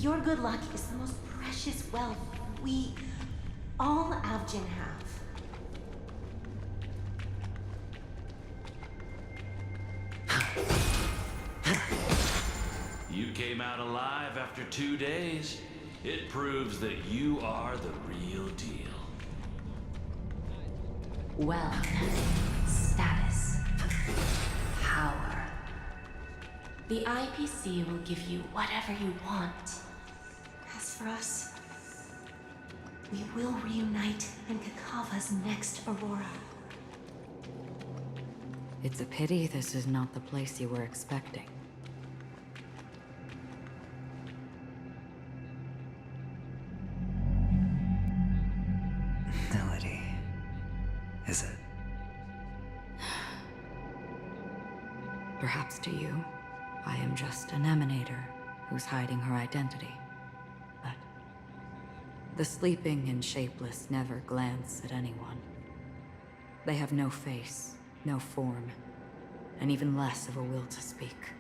Your good luck is the most precious wealth we, all Avgin, have. You came out alive after 2 days. It proves that you are the real deal. Wealth, status, power. The IPC will give you whatever you want. As for us, we will reunite in Kakava's next Aurora. It's a pity this is not the place you were expecting. Melody. Is it? Perhaps to you, I am just an emanator who's hiding her identity. But the sleeping and shapeless never glance at anyone. They have no face, no form, and even less of a will to speak.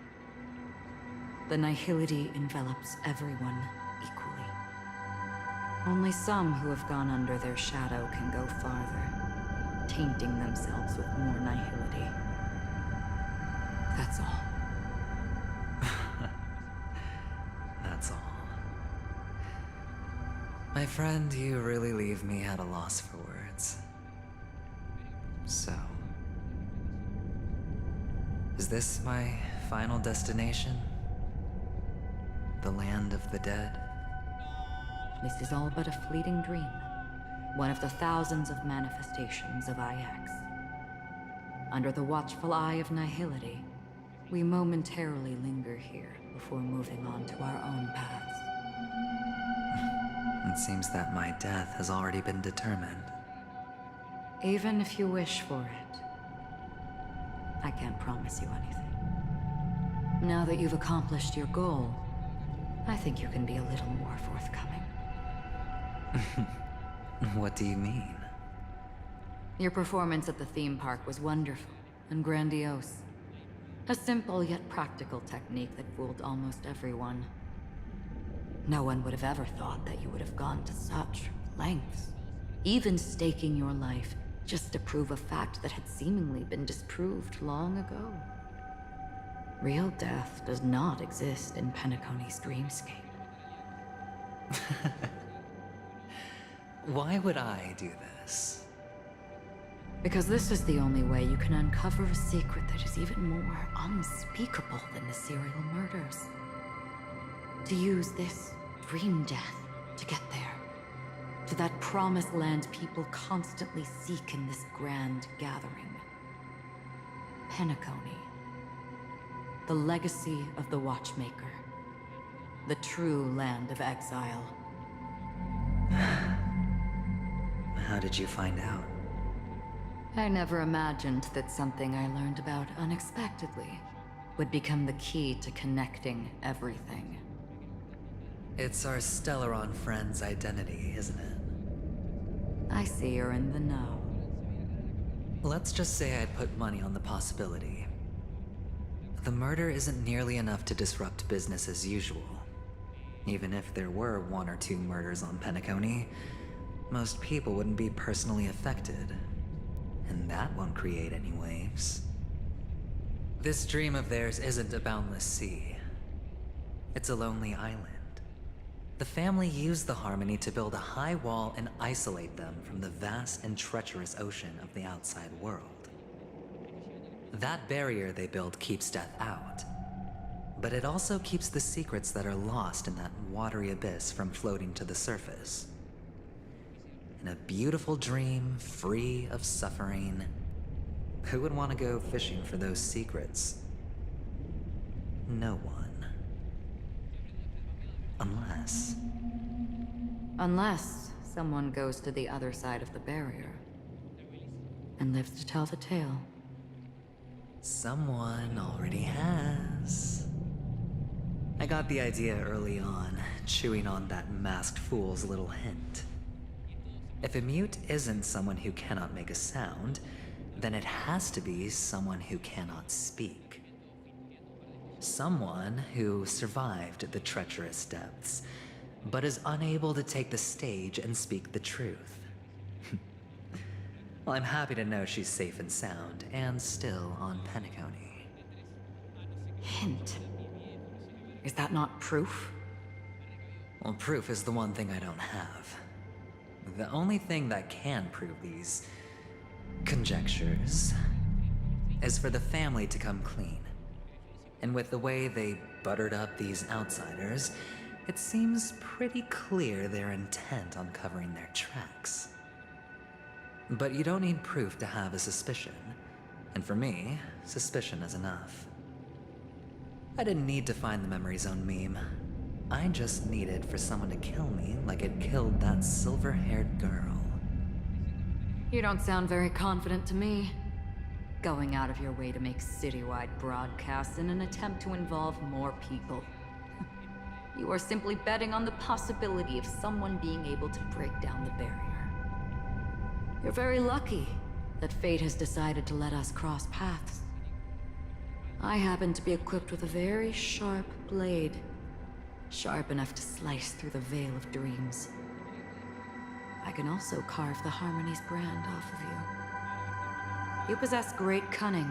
The nihility envelops everyone equally. Only some who have gone under their shadow can go farther, tainting themselves with more nihility. That's all. That's all. My friend, you really leave me at a loss for words. So, is this my final destination? The land of the dead? This is all but a fleeting dream. One of the thousands of manifestations of IX. Under the watchful eye of nihility, we momentarily linger here before moving on to our own paths. It seems that my death has already been determined. Even if you wish for it, I can't promise you anything. Now that you've accomplished your goal, I think you can be a little more forthcoming. What do you mean? Your performance at the theme park was wonderful and grandiose. A simple yet practical technique that fooled almost everyone. No one would have ever thought that you would have gone to such lengths, even staking your life just to prove a fact that had seemingly been disproved long ago. Real death does not exist in Penacony's dreamscape. Why would I do this? Because this is the only way you can uncover a secret that is even more unspeakable than the serial murders. To use this dream death to get there. To that promised land people constantly seek in this grand gathering. Penacony. The legacy of the Watchmaker. The true land of exile. How did you find out? I never imagined that something I learned about unexpectedly would become the key to connecting everything. It's our Stellaron friend's identity, isn't it? I see you're in the know. Let's just say I'd put money on the possibility. The murder isn't nearly enough to disrupt business as usual. Even if there were 1 or 2 murders on Penacony, most people wouldn't be personally affected. And that won't create any waves. This dream of theirs isn't a boundless sea. It's a lonely island. The family used the Harmony to build a high wall and isolate them from the vast and treacherous ocean of the outside world. That barrier they built keeps death out. But it also keeps the secrets that are lost in that watery abyss from floating to the surface. In a beautiful dream, free of suffering, who would want to go fishing for those secrets? No one. Unless someone goes to the other side of the barrier and lives to tell the tale. Someone already has. I got the idea early on, chewing on that masked fool's little hint. If a mute isn't someone who cannot make a sound, then it has to be someone who cannot speak. Someone who survived the treacherous depths, but is unable to take the stage and speak the truth. Well, I'm happy to know she's safe and sound, and still on Penacony. Hint. Is that not proof? Well, proof is the one thing I don't have. The only thing that can prove these conjectures is for the family to come clean. And with the way they buttered up these outsiders, it seems pretty clear they're intent on covering their tracks. But you don't need proof to have a suspicion. And for me, suspicion is enough. I didn't need to find the Memory Zone meme. I just needed for someone to kill me like it killed that silver-haired girl. You don't sound very confident to me. Going out of your way to make citywide broadcasts in an attempt to involve more people. You are simply betting on the possibility of someone being able to break down the barrier. You're very lucky that fate has decided to let us cross paths. I happen to be equipped with a very sharp blade. Sharp enough to slice through the veil of dreams. I can also carve the Harmony's brand off of you. You possess great cunning,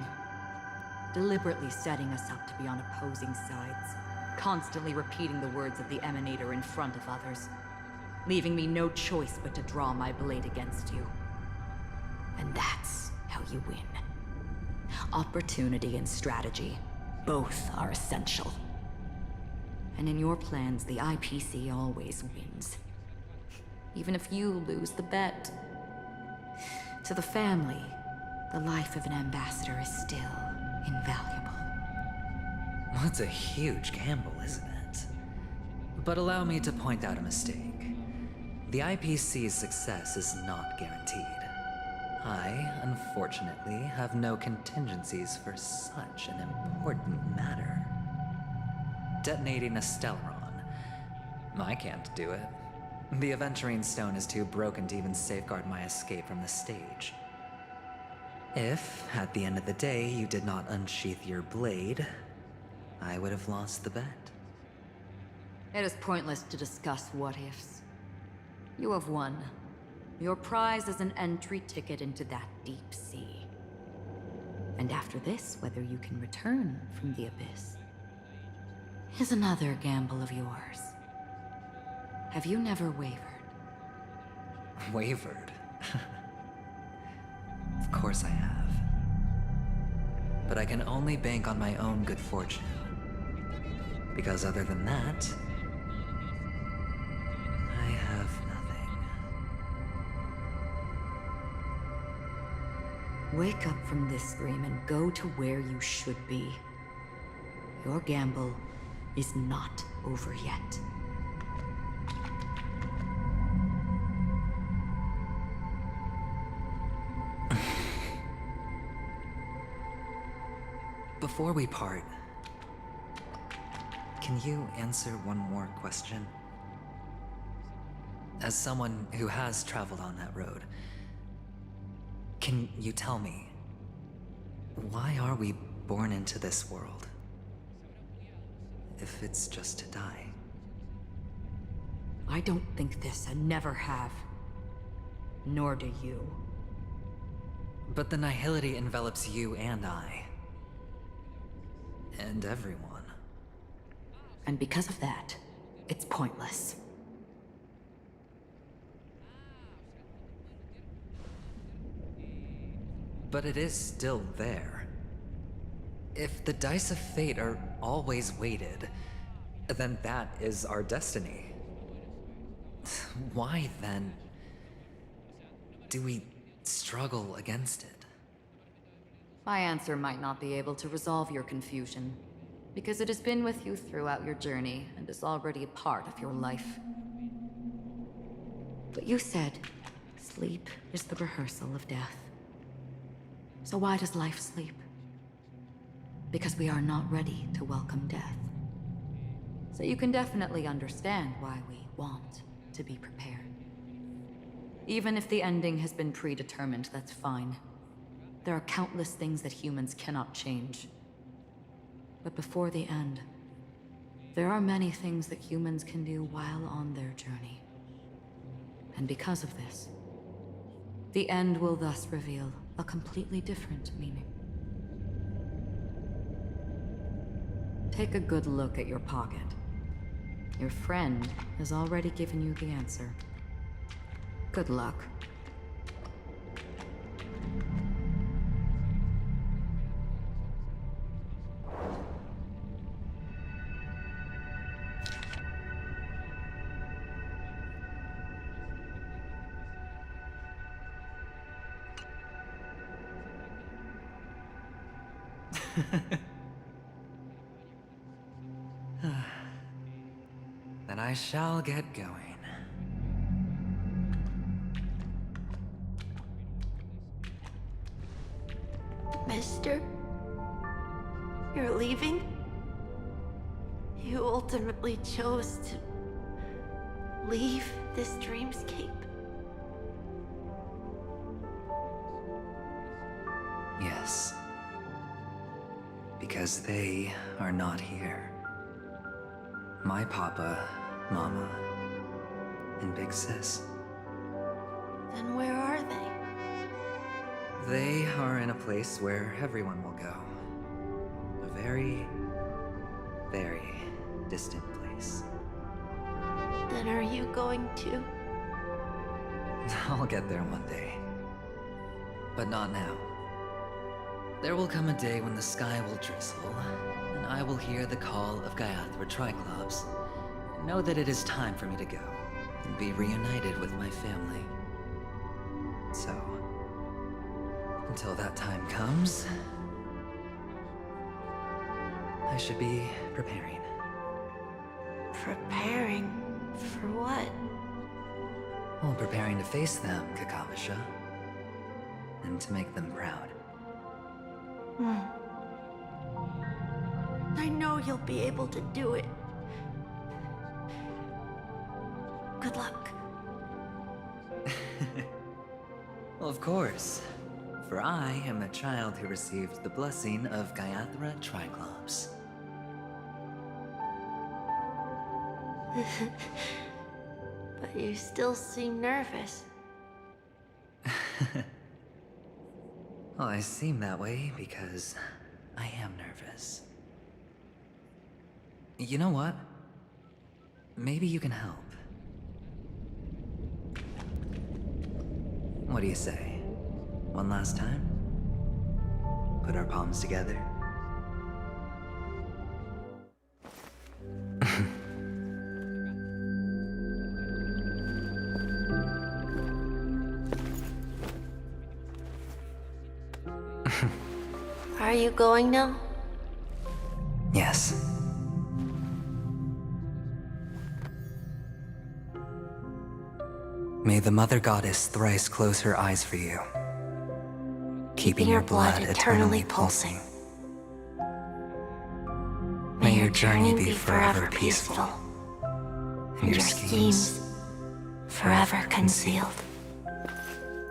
deliberately setting us up to be on opposing sides, constantly repeating the words of the Emanator in front of others, leaving me no choice but to draw my blade against you. And that's how you win. Opportunity and strategy, both are essential. And in your plans, the IPC always wins. Even if you lose the bet. To the family, the life of an ambassador is still invaluable. Well, it's a huge gamble, isn't it? But allow me to point out a mistake. The IPC's success is not guaranteed. I, unfortunately, have no contingencies for such an important matter. Detonating a Stellaron. I can't do it. The Aventurine Stone is too broken to even safeguard my escape from the stage. If, at the end of the day, you did not unsheath your blade, I would have lost the bet. It is pointless to discuss what-ifs. You have won. Your prize is an entry ticket into that deep sea. And after this, whether you can return from the abyss is another gamble of yours. Have you never wavered? Wavered? Of course I have. But I can only bank on my own good fortune. Because other than that, I have nothing. Wake up from this dream and go to where you should be. Your gamble is not over yet. Before we part, can you answer one more question? As someone who has traveled on that road, can you tell me, why are we born into this world? If it's just to die. I don't think this and never have. Nor do you. But the nihility envelops you and I. And everyone. And because of that, it's pointless. But it is still there. If the dice of fate are always weighted, then that is our destiny. Why, then, do we struggle against it? My answer might not be able to resolve your confusion, because it has been with you throughout your journey and is already a part of your life. But you said, sleep is the rehearsal of death. So why does life sleep? Because we are not ready to welcome death. So you can definitely understand why we want to be prepared. Even if the ending has been predetermined, that's fine. There are countless things that humans cannot change. But before the end, there are many things that humans can do while on their journey. And because of this, the end will thus reveal a completely different meaning. Take a good look at your pocket. Your friend has already given you the answer. Good luck. Then I shall get going. Mister? You're leaving? You ultimately chose to leave this dreamscape? Yes. Because they are not here. My papa, mama, and big sis. Then where are they? They are in a place where everyone will go. A very, very distant place. Then are you going to? I'll get there one day. But not now. There will come a day when the sky will drizzle, and I will hear the call of Gaiathra Triclops, and know that it is time for me to go, and be reunited with my family. So, until that time comes, I should be preparing. Preparing for what? Well, preparing to face them, Kakavasha, and to make them proud. I know you'll be able to do it. Good luck. Well, of course. For I am the child who received the blessing of Gaiathra Triclops. But you still seem nervous. Well, I seem that way because I am nervous. You know what? Maybe you can help. What do you say? One last time? Put our palms together? Are you going now? Yes. May the Mother Goddess thrice close her eyes for you, keeping your blood eternally pulsing. May your journey be forever peaceful, and your schemes forever concealed.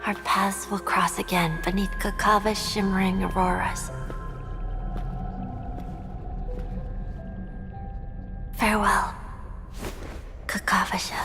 Our paths will cross again beneath Kakava's shimmering auroras. Farewell, Kakavasha.